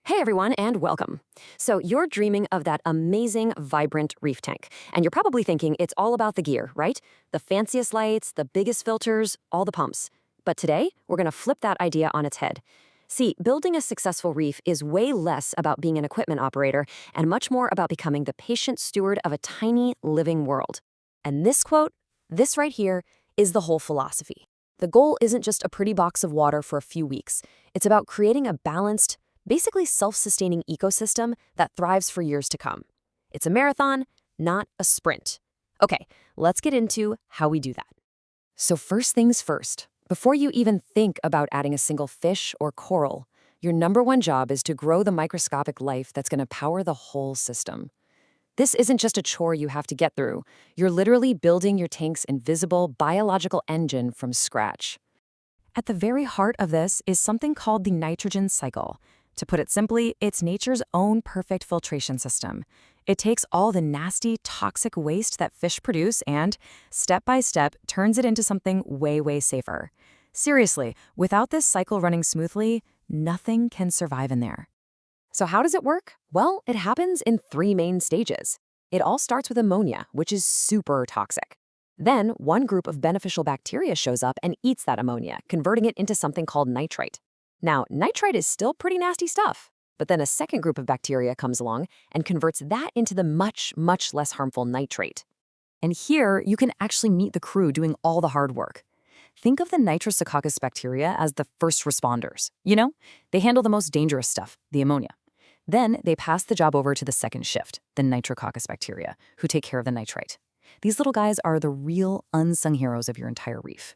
Hey everyone, and welcome. So, you're dreaming of that amazing, vibrant reef tank, and you're probably thinking it's all about the gear, right? The fanciest lights, the biggest filters, all the pumps. But today, we're going to flip that idea on its head. See, building a successful reef is way less about being an equipment operator and much more about becoming the patient steward of a tiny, living world. And this quote, this right here, is the whole philosophy. The goal isn't just a pretty box of water for a few weeks. It's about creating a balanced, basically self-sustaining ecosystem that thrives for years to come. It's a marathon, not a sprint. Okay, let's get into how we do that. So first things first, before you even think about adding a single fish or coral, your number one job is to grow the microscopic life that's going to power the whole system. This isn't just a chore you have to get through. You're literally building your tank's invisible biological engine from scratch. At the very heart of this is something called the nitrogen cycle. To put it simply, it's nature's own perfect filtration system. It takes all the nasty, toxic waste that fish produce and, step by step, turns it into something way, way safer. Seriously, without this cycle running smoothly, nothing can survive in there. So how does it work? Well, it happens in three main stages. It all starts with ammonia, which is super toxic. Then, one group of beneficial bacteria shows up and eats that ammonia, converting it into something called nitrite. Now, nitrite is still pretty nasty stuff, but then a second group of bacteria comes along and converts that into the much, much less harmful nitrate. And here, you can actually meet the crew doing all the hard work. Think of the Nitrosococcus bacteria as the first responders. You know, they handle the most dangerous stuff, the ammonia. Then they pass the job over to the second shift, the Nitrococcus bacteria, who take care of the nitrite. These little guys are the real unsung heroes of your entire reef.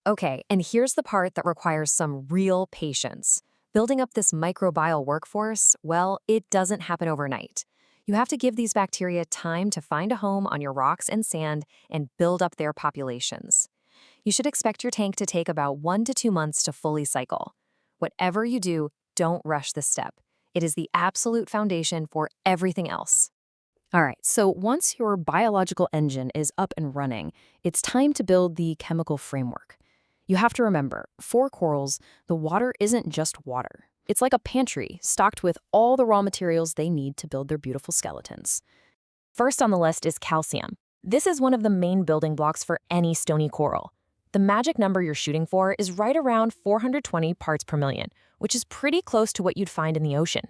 Okay, and here's the part that requires some real patience. Building up this microbial workforce, well, it doesn't happen overnight. You have to give these bacteria time to find a home on your rocks and sand and build up their populations. You should expect your tank to take about 1 to 2 months to fully cycle. Whatever you do, don't rush this step. It is the absolute foundation for everything else. All right, so once your biological engine is up and running, it's time to build the chemical framework. You have to remember, for corals, the water isn't just water. It's like a pantry stocked with all the raw materials they need to build their beautiful skeletons. First on the list is calcium. This is one of the main building blocks for any stony coral. The magic number you're shooting for is right around 420 parts per million, which is pretty close to what you'd find in the ocean.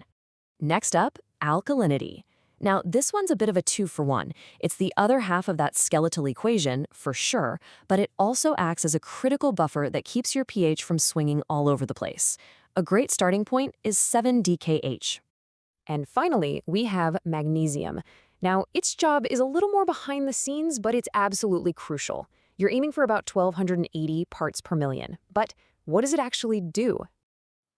Next up, alkalinity. Now, this one's a bit of a 2-for-1. It's the other half of that skeletal equation, for sure, but it also acts as a critical buffer that keeps your pH from swinging all over the place. A great starting point is 7 DKH. And finally, we have magnesium. Now, its job is a little more behind the scenes, but it's absolutely crucial. You're aiming for about 1,280 parts per million. But what does it actually do?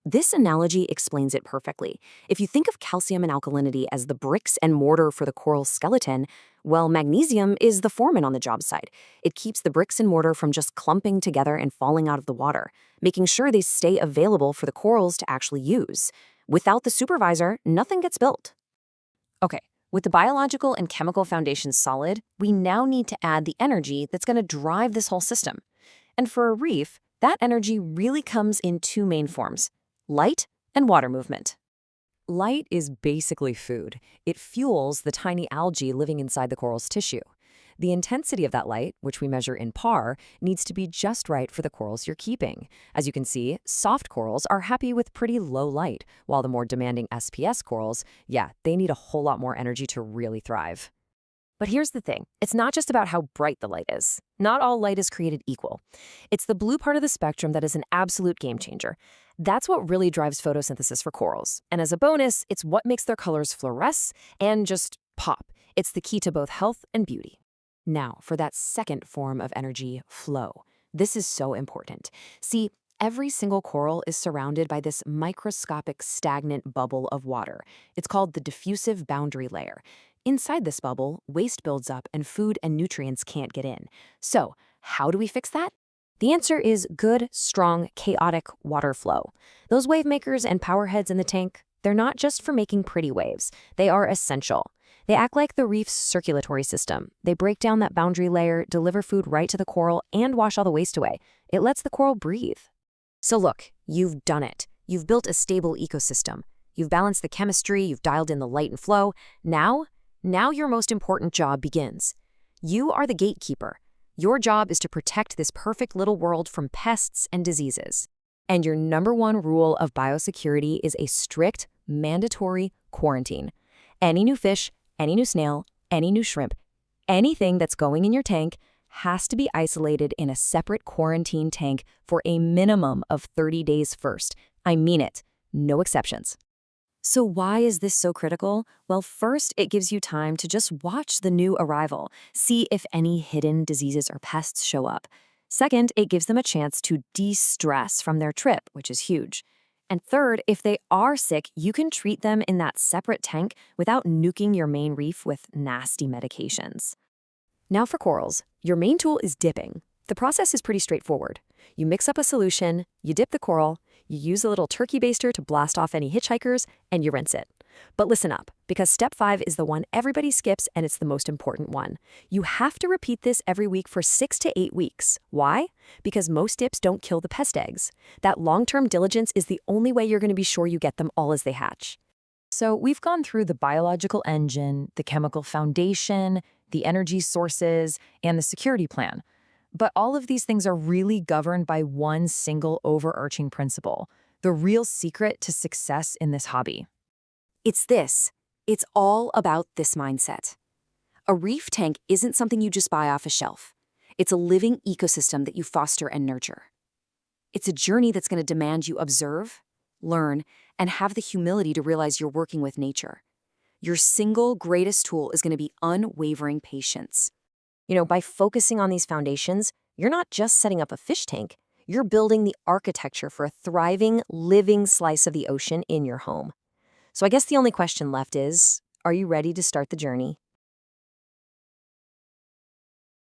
This analogy explains it perfectly. If you think of calcium and alkalinity as the bricks and mortar for the coral skeleton, well, magnesium is the foreman on the job site. It keeps the bricks and mortar from just clumping together and falling out of the water, making sure they stay available for the corals to actually use. Without the supervisor, nothing gets built. Okay, with the biological and chemical foundations solid, we now need to add the energy that's going to drive this whole system. And for a reef, that energy really comes in two main forms: light and water movement. Light is basically food. It fuels the tiny algae living inside the coral's tissue. The intensity of that light, which we measure in PAR, needs to be just right for the corals you're keeping. As you can see, soft corals are happy with pretty low light, while the more demanding SPS corals, they need a whole lot more energy to really thrive. But here's the thing, it's not just about how bright the light is. Not all light is created equal. It's the blue part of the spectrum that is an absolute game changer. That's what really drives photosynthesis for corals. And as a bonus, it's what makes their colors fluoresce and just pop. It's the key to both health and beauty. Now, for that second form of energy, flow. This is so important. See, every single coral is surrounded by this microscopic stagnant bubble of water. It's called the diffusive boundary layer. Inside this bubble, waste builds up and food and nutrients can't get in. So, how do we fix that? The answer is good, strong, chaotic water flow. Those wave makers and power heads in the tank, they're not just for making pretty waves. They are essential. They act like the reef's circulatory system. They break down that boundary layer, deliver food right to the coral, and wash all the waste away. It lets the coral breathe. So look, you've done it. You've built a stable ecosystem. You've balanced the chemistry, you've dialed in the light and flow. Now your most important job begins. You are the gatekeeper. Your job is to protect this perfect little world from pests and diseases. And your number one rule of biosecurity is a strict, mandatory quarantine. Any new fish, any new snail, any new shrimp, anything that's going in your tank has to be isolated in a separate quarantine tank for a minimum of 30 days first. I mean it. No exceptions. So why is this so critical? Well, first, it gives you time to just watch the new arrival, see if any hidden diseases or pests show up. Second, it gives them a chance to de-stress from their trip, which is huge. And third, if they are sick, you can treat them in that separate tank without nuking your main reef with nasty medications. Now for corals, your main tool is dipping. The process is pretty straightforward. You mix up a solution, you dip the coral, you use a little turkey baster to blast off any hitchhikers, and you rinse it. But listen up, because step 5 is the one everybody skips and it's the most important one. You have to repeat this every week for 6 to 8 weeks. Why? Because most dips don't kill the pest eggs. That long-term diligence is the only way you're going to be sure you get them all as they hatch. So we've gone through the biological engine, the chemical foundation, the energy sources, and the security plan. But all of these things are really governed by one single overarching principle, the real secret to success in this hobby. It's this. It's all about this mindset. A reef tank isn't something you just buy off a shelf. It's a living ecosystem that you foster and nurture. It's a journey that's going to demand you observe, learn, and have the humility to realize you're working with nature. Your single greatest tool is going to be unwavering patience. By focusing on these foundations, you're not just setting up a fish tank, you're building the architecture for a thriving, living slice of the ocean in your home. So I guess the only question left is, are you ready to start the journey?